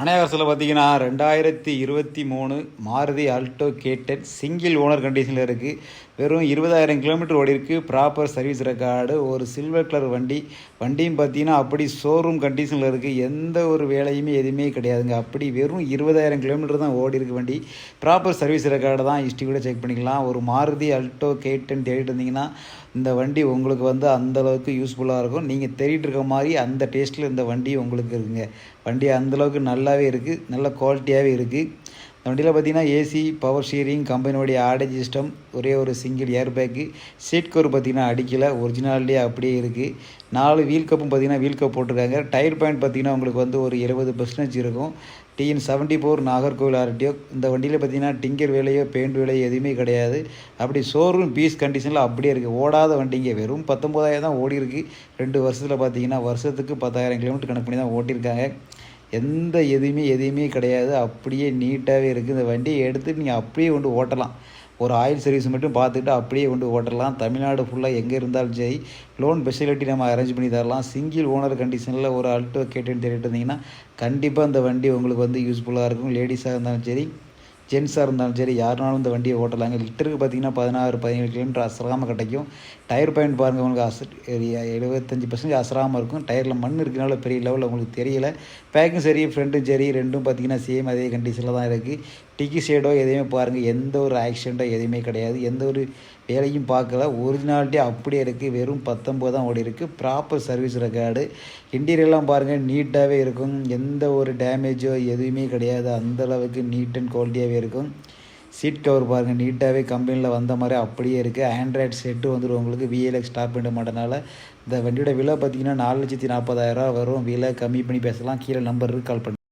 அனைவரத்தில் பார்த்தீங்கன்னா 2023 Maruti Alto K10 single owner கண்டிஷனில் இருக்குது. வெறும் 20,000 கிலோமீட்டர் ஓடி இருக்குது. Proper service record. ஒரு சில்வர் கலர் வண்டியும் பார்த்தீங்கன்னா அப்படி ஷோரூம் கண்டிஷனில் இருக்குது. எந்த ஒரு வேலையுமே எதுவுமே கிடையாதுங்க. அப்படி வெறும் 20,000 கிலோமீட்டர் தான் ஓடி இருக்கு வண்டி. ப்ராப்பர் சர்வீஸ் ரெக்கார்டு தான். ஹிஸ்ட்ரி கூட செக் பண்ணிக்கலாம். ஒரு மாருதி ஆல்டோ K10 தேடிட்டு இருந்தீங்கன்னா இந்த வண்டி உங்களுக்கு அந்தளவுக்கு யூஸ்ஃபுல்லாக இருக்கும். நீங்கள் தேடிட்டு இருக்க மாதிரி அந்த டேஸ்ட்டில் இந்த வண்டி உங்களுக்கு இருக்குங்க. வண்டி அந்தளவுக்கு நல்லாவே இருக்குது, நல்ல குவாலிட்டியாகவே இருக்குது. இந்த வண்டியில் பார்த்தீங்கன்னா ஏசி, பவர் ஸ்டீரிங், கம்பெனியோடைய ஆடேஜ் சிஸ்டம், ஒரே ஒரு single air bag, seat cover பார்த்தீங்கன்னா அடிக்கலை, ஒரிஜினாலிட்டியே அப்படியே இருக்குது. 4 வீல் கப்பும் பார்த்தீங்கன்னா வீல் கப் போட்டிருக்காங்க. டயர் பாயிண்ட் பார்த்தீங்கன்னா உங்களுக்கு ஒரு 70% இருக்கும். TN74 Nagercoil RTO. இந்த வண்டியில் பார்த்தீங்கன்னா டிங்கர் வேலையோ பெயிண்ட் வேலையோ எதுவுமே கிடையாது. அப்படி ஷோரூம் பீஸ் கண்டிஷனில் அப்படியே இருக்குது. ஓடாத வண்டிங்க. வெறும் 19,000 தான் ஓடி இருக்குது. 2 வருஷத்தில் பார்த்தீங்கன்னா வருஷத்துக்கு 10,000 கிலோமீட்டர் கணக்கு பண்ணி தான் ஓட்டியிருக்காங்க. எதுவுமே கிடையாது. அப்படியே நீட்டாகவே இருக்குது. இந்த வண்டியை எடுத்து நீங்கள் அப்படியே கொண்டு ஓட்டலாம். ஒரு ஆயில் சர்வீஸ் மட்டும் பார்த்துட்டு அப்படியே கொண்டு ஓட்டலாம். தமிழ்நாடு ஃபுல்லாக எங்கே இருந்தாலும் சரி லோன் ஃபெசிலிட்டி நம்ம அரேஞ்ச் பண்ணி தரலாம். சிங்கிள் ஓனர் கண்டிஷனில் ஒரு ஆல்டோ K10 தேடிட்டு இருந்தீங்கன்னா கண்டிப்பாக இந்த வண்டி உங்களுக்கு யூஸ்ஃபுல்லாக இருக்கும். லேடிஸாக இருந்தாலும் சரி, ஜென்ஸாக இருந்தாலும் சரி, யாருனாலும் இந்த வண்டியை ஓட்டலாங்க. லிட்டருக்கு பார்த்தீங்கன்னா 16-17 கிலோமீட்டர் அசராமல் கிடைக்கும். டயர் பாயிண்ட் பாருங்கள், உங்களுக்கு 75% அசராமல் இருக்கும். டயரில் மண் இருக்கிறனால பெரிய லெவலில் உங்களுக்கு தெரியல. பேக்கும் சரி, ஃப்ரண்ட்டும் சரி, ரெண்டும் பார்த்தீங்கன்னா சேம் அதே கண்டிஷனில் தான் இருக்குது. டிக்கி ஷேடோ எதையுமே பாருங்கள், எந்த ஒரு ஆக்சிடெண்ட்டோ எதுவுமே கிடையாது. எந்த ஒரு வேலையும் பார்க்கல. ஒரிஜினாலிட்டி அப்படியே இருக்குது. வெறும் 19 தான் ஓடி இருக்குது. Proper service record. இன்டீரியர்லாம் பாருங்கள், நீட்டாகவே இருக்கும். எந்த ஒரு டேமேஜோ எதுவுமே கிடையாது. அந்தளவுக்கு நீட் அண்ட் குவாலிட்டியாகவே இருக்கும். சீட் கவர் பாருங்கள், நீட்டாகவே கம்பெனியில் வந்த மாதிரி அப்படியே இருக்குது. ஆண்ட்ராய்டு செட்டு வந்துடும் உங்களுக்கு. VLX ஸ்டாப் பண்ண மாட்டனால. இந்த வண்டியோட விலை பார்த்தீங்கன்னா 4,40,000 வரும். விலை கம்மி பண்ணி பேசலாம். கீழே நம்பர் கால் பண்ணி